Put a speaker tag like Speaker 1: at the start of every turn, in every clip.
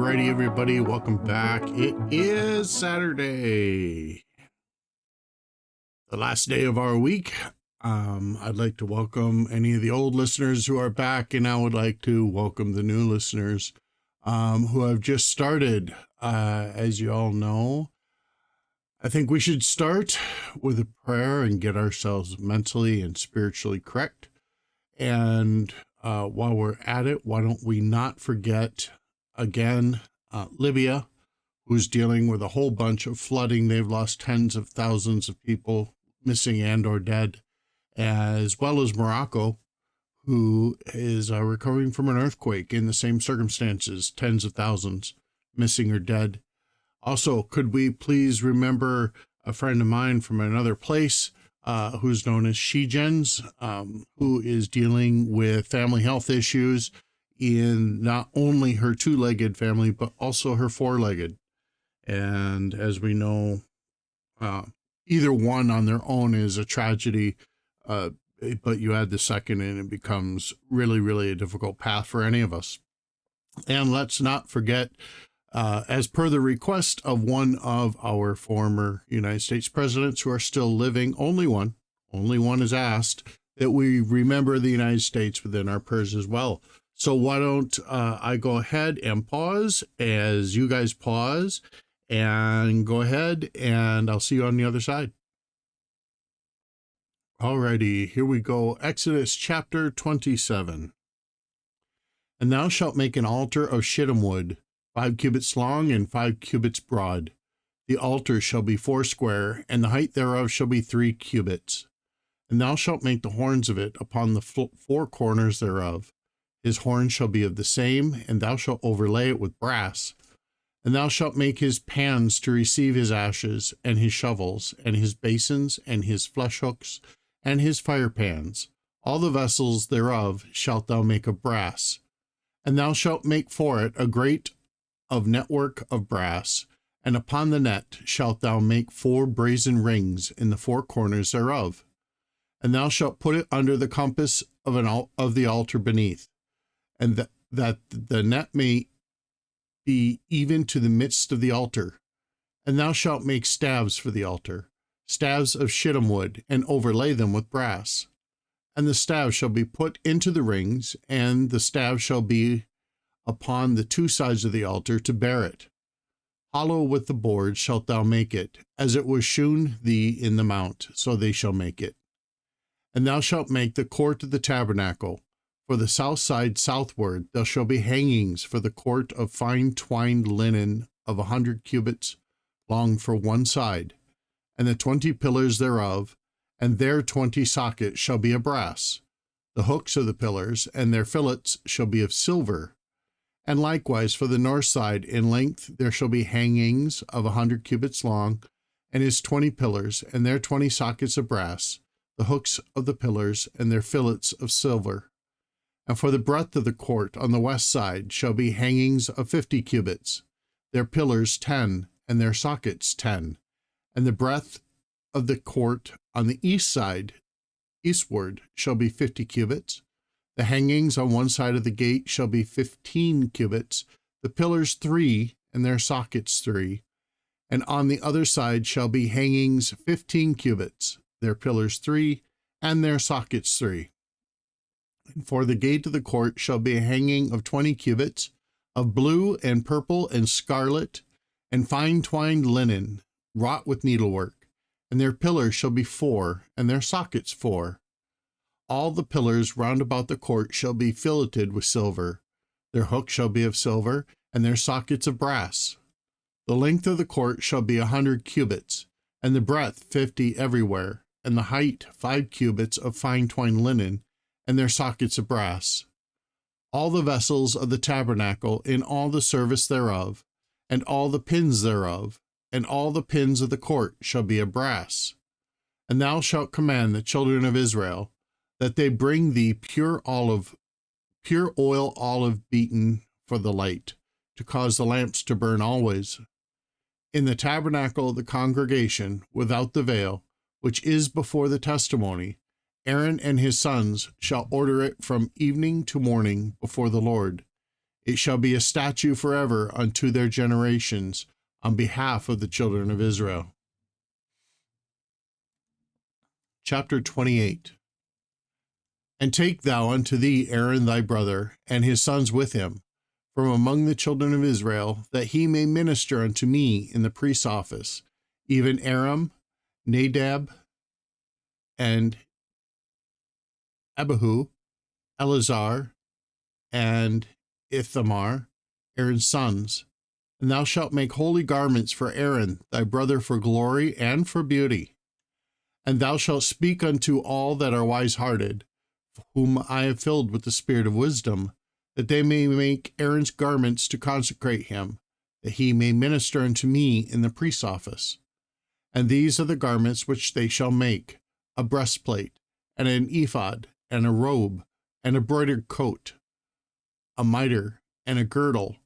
Speaker 1: Alrighty, everybody, welcome back. It is Saturday, the last day of our week. I'd like to welcome any of the old listeners who are back, and I would like to welcome the new listeners who have just started. As you all know, I think we should start with a prayer and get ourselves mentally and spiritually correct. And while we're at it, why don't we not forget again, Libya, who's dealing with a whole bunch of flooding. They've lost tens of thousands of people missing and or dead, as well as Morocco, who is recovering from an earthquake in the same circumstances, tens of thousands missing or dead. Also, could we please remember a friend of mine from another place who's known as She-Gens, who is dealing with family health issues in not only her two-legged family, but also her four-legged. And as we know, either one on their own is a tragedy, but you add the second and it becomes really, really a difficult path for any of us. And let's not forget, as per the request of one of our former United States presidents who are still living, only one is asked, that we remember the United States within our prayers as well. So why don't I go ahead and pause as you guys pause, and go ahead and I'll see you on the other side. Alrighty, here we go. Exodus chapter 27. And thou shalt make an altar of shittim wood, 5 cubits long and 5 cubits broad. The altar shall be 4 square, and the height thereof shall be 3 cubits. And thou shalt make the horns of it upon the 4 corners thereof. His horn shall be of the same, and thou shalt overlay it with brass. And thou shalt make his pans to receive his ashes, and his shovels, and his basins, and his flesh hooks, and his fire pans. All the vessels thereof shalt thou make of brass. And thou shalt make for it a grate of network of brass, and upon the net shalt thou make 4 brazen rings in the 4 corners thereof. And thou shalt put it under the compass of the altar beneath, and that the net may be even to the midst of the altar. And thou shalt make staves for the altar, staves of shittim wood, and overlay them with brass. And the staves shall be put into the rings, and the staves shall be upon the 2 sides of the altar to bear it. Hollow with the boards shalt thou make it, as it was shewn thee in the mount, so they shall make it. And thou shalt make the court of the tabernacle. For the south side southward there shall be hangings for the court of fine twined linen of 100 cubits long for one side, and the 20 pillars thereof, and their 20 sockets shall be of brass. The hooks of the pillars and their fillets shall be of silver. And likewise for the north side in length there shall be hangings of 100 cubits long, and his 20 pillars, and their 20 sockets of brass, the hooks of the pillars and their fillets of silver. And for the breadth of the court on the west side shall be hangings of 50 cubits, their pillars 10, and their sockets 10. And the breadth of the court on the east side, eastward, shall be 50 cubits. The hangings on one side of the gate shall be 15 cubits, the pillars 3, and their sockets 3. And on the other side shall be hangings 15 cubits, their pillars 3, and their sockets 3. And for the gate of the court shall be a hanging of 20 cubits, of blue and purple and scarlet, and fine twined linen, wrought with needlework. And their pillars shall be 4, and their sockets 4. All the pillars round about the court shall be filleted with silver. Their hooks shall be of silver, and their sockets of brass. The length of the court shall be 100 cubits, and the breadth 50 everywhere, and the height 5 cubits of fine twined linen, and their sockets of brass. All the vessels of the tabernacle in all the service thereof, and all the pins thereof, and all the pins of the court shall be of brass. And thou shalt command the children of Israel that they bring thee pure oil olive beaten for the light, to cause the lamps to burn always. In the tabernacle of the congregation, without the veil, which is before the testimony, Aaron and his sons shall order it from evening to morning before the Lord. It shall be a statute forever unto their generations on behalf of the children of Israel. Chapter 28. And take thou unto thee Aaron thy brother, and his sons with him, from among the children of Israel, that he may minister unto me in the priest's office, even Aram, Nadab, and Abihu, Eleazar, and Ithamar, Aaron's sons. And thou shalt make holy garments for Aaron thy brother for glory and for beauty. And thou shalt speak unto all that are wise-hearted, whom I have filled with the spirit of wisdom, that they may make Aaron's garments to consecrate him, that he may minister unto me in the priest's office. And these are the garments which they shall make: a breastplate, and an ephod, and a robe, and a broidered coat, a mitre, and a girdle.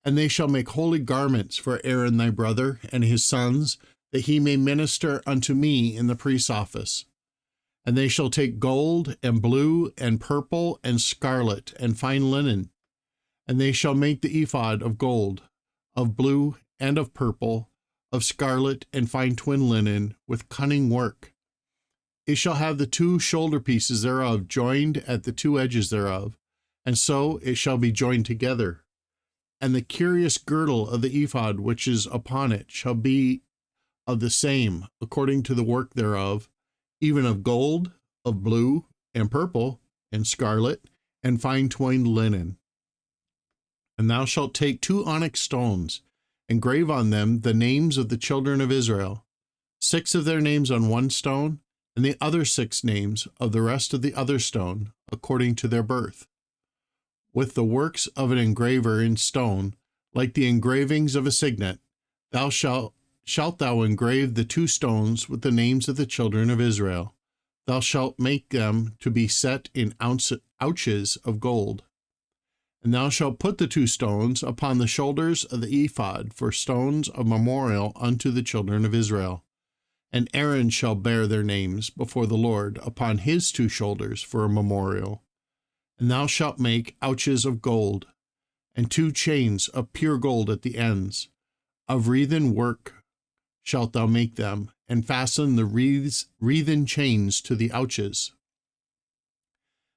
Speaker 1: And they shall make holy garments for Aaron thy brother and his sons, that he may minister unto me in the priest's office. And they shall take gold, and blue, and purple, and scarlet, and fine linen. And they shall make the ephod of gold, of blue, and of purple, of scarlet, and fine twin linen, with cunning work. It shall have the two shoulder pieces thereof joined at the two edges thereof, and so it shall be joined together. And the curious girdle of the ephod which is upon it shall be of the same, according to the work thereof, even of gold, of blue, and purple, and scarlet, and fine twined linen. And thou shalt take 2 onyx stones, and grave on them the names of the children of Israel, 6 of their names on one stone, and the other 6 names of the rest of the other stone, according to their birth. With the works of an engraver in stone, like the engravings of a signet, thou shalt thou engrave the 2 stones with the names of the children of Israel. Thou shalt make them to be set in ouches of gold. And thou shalt put the 2 stones upon the shoulders of the ephod for stones of memorial unto the children of Israel. And Aaron shall bear their names before the Lord upon his 2 shoulders for a memorial. And thou shalt make ouches of gold, and 2 chains of pure gold at the ends. Of wreathen work shalt thou make them, and fasten the wreathen chains to the ouches.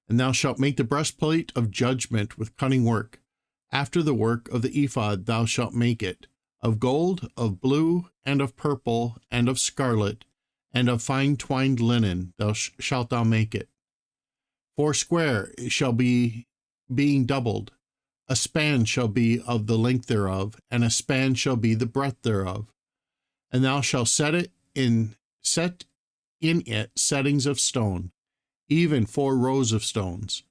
Speaker 1: And thou shalt make the breastplate of judgment with cunning work. After the work of the ephod thou shalt make it, of gold, of blue, and of purple, and of scarlet, and of fine twined linen shalt thou make it. 4 square it shall be, being doubled. A span shall be of the length thereof, and a span shall be the breadth thereof. And thou shalt set in it settings of stone, even 4 rows of stones.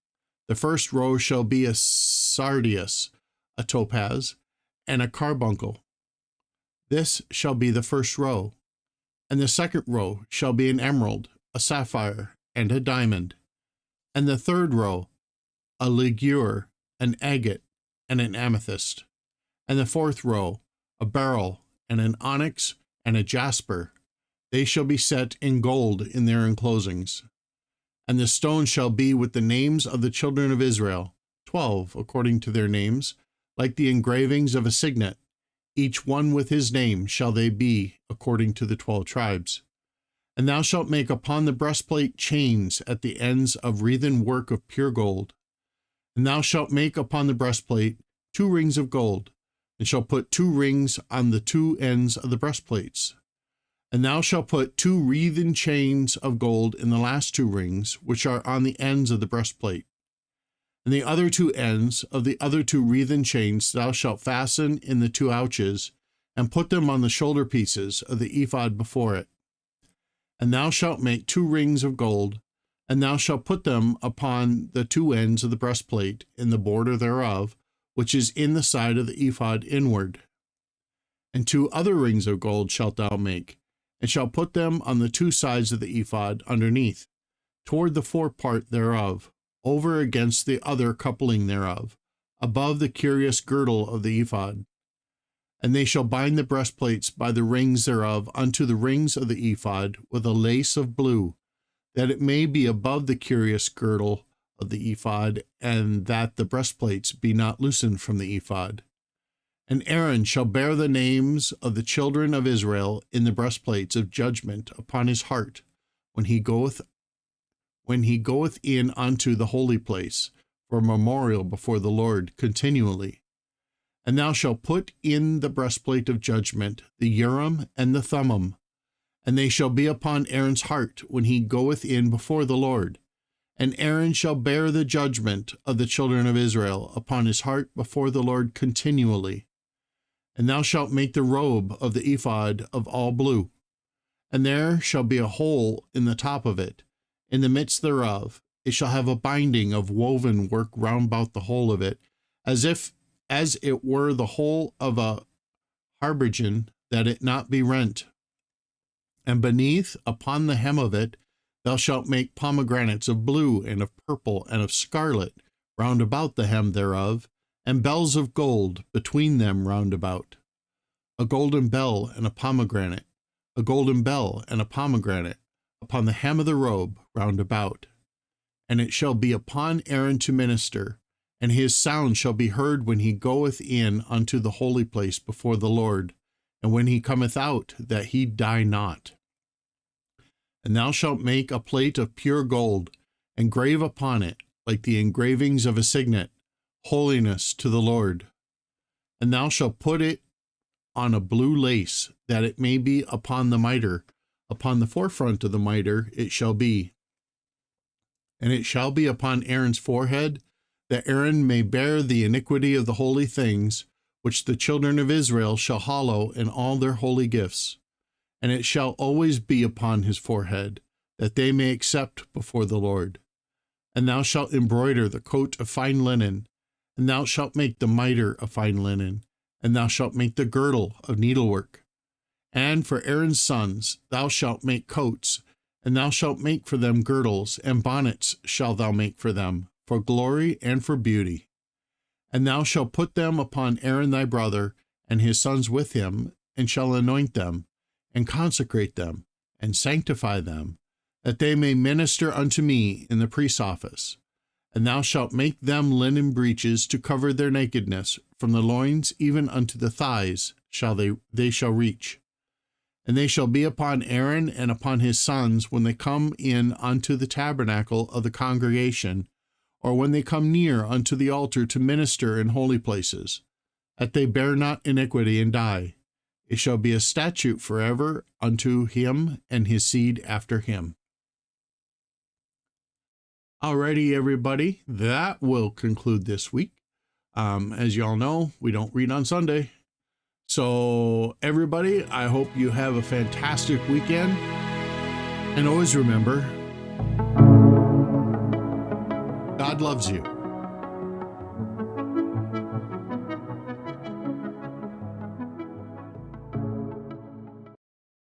Speaker 1: The first row shall be a sardius, a topaz, and a carbuncle. This shall be the first row. And the second row shall be an emerald, a sapphire, and a diamond. And the third row, a ligure, an agate, and an amethyst. And the fourth row, a beryl, and an onyx, and a jasper. They shall be set in gold in their enclosings. And the stone shall be with the names of the children of Israel, 12 according to their names, like the engravings of a signet. Each one with his name shall they be according to the 12 tribes. And thou shalt make upon the breastplate chains at the ends of wreathen work of pure gold. And thou shalt make upon the breastplate 2 rings of gold, and shalt put 2 rings on the 2 ends of the breastplates. And thou shalt put 2 wreathen chains of gold in the last 2 rings, which are on the ends of the breastplate. And the other 2 ends of the other 2 wreathen chains thou shalt fasten in the 2 ouches, and put them on the shoulder pieces of the ephod before it. And thou shalt make 2 rings of gold, and thou shalt put them upon the 2 ends of the breastplate in the border thereof, which is in the side of the ephod inward. And 2 other rings of gold shalt thou make, and shalt put them on the 2 sides of the ephod underneath, toward the forepart thereof, over against the other coupling thereof, above the curious girdle of the ephod. And they shall bind the breastplates by the rings thereof unto the rings of the ephod with a lace of blue, that it may be above the curious girdle of the ephod, and that the breastplates be not loosened from the ephod. And Aaron shall bear the names of the children of Israel in the breastplates of judgment upon his heart when he goeth in unto the holy place for a memorial before the Lord continually. And thou shalt put in the breastplate of judgment the Urim and the Thummim, and they shall be upon Aaron's heart when he goeth in before the Lord. And Aaron shall bear the judgment of the children of Israel upon his heart before the Lord continually. And thou shalt make the robe of the ephod of all blue, and there shall be a hole in the top of it, in the midst thereof. It shall have a binding of woven work round about the whole of it, as it were the whole of a habergeon, that it not be rent. And beneath, upon the hem of it, thou shalt make pomegranates of blue and of purple and of scarlet round about the hem thereof, and bells of gold between them round about. A golden bell and a pomegranate, a golden bell and a pomegranate, upon the hem of the robe round about. And it shall be upon Aaron to minister, and his sound shall be heard when he goeth in unto the holy place before the Lord, and when he cometh out, that he die not. And thou shalt make a plate of pure gold, and grave upon it, like the engravings of a signet, holiness to the Lord. And thou shalt put it on a blue lace, that it may be upon the mitre. Upon the forefront of the mitre it shall be. And it shall be upon Aaron's forehead, that Aaron may bear the iniquity of the holy things, which the children of Israel shall hallow in all their holy gifts. And it shall always be upon his forehead, that they may accept before the Lord. And thou shalt embroider the coat of fine linen, and thou shalt make the mitre of fine linen, and thou shalt make the girdle of needlework. And for Aaron's sons thou shalt make coats, and thou shalt make for them girdles, and bonnets shalt thou make for them, for glory and for beauty. And thou shalt put them upon Aaron thy brother, and his sons with him, and shall anoint them, and consecrate them, and sanctify them, that they may minister unto me in the priest's office. And thou shalt make them linen breeches to cover their nakedness, from the loins even unto the thighs they shall reach. And they shall be upon Aaron and upon his sons when they come in unto the tabernacle of the congregation, or when they come near unto the altar to minister in holy places, that they bear not iniquity and die. It shall be a statute forever unto him and his seed after him. Alrighty, everybody, that will conclude this week. As y'all know, we don't read on Sunday. So, everybody, I hope you have a fantastic weekend. And always remember, God loves you.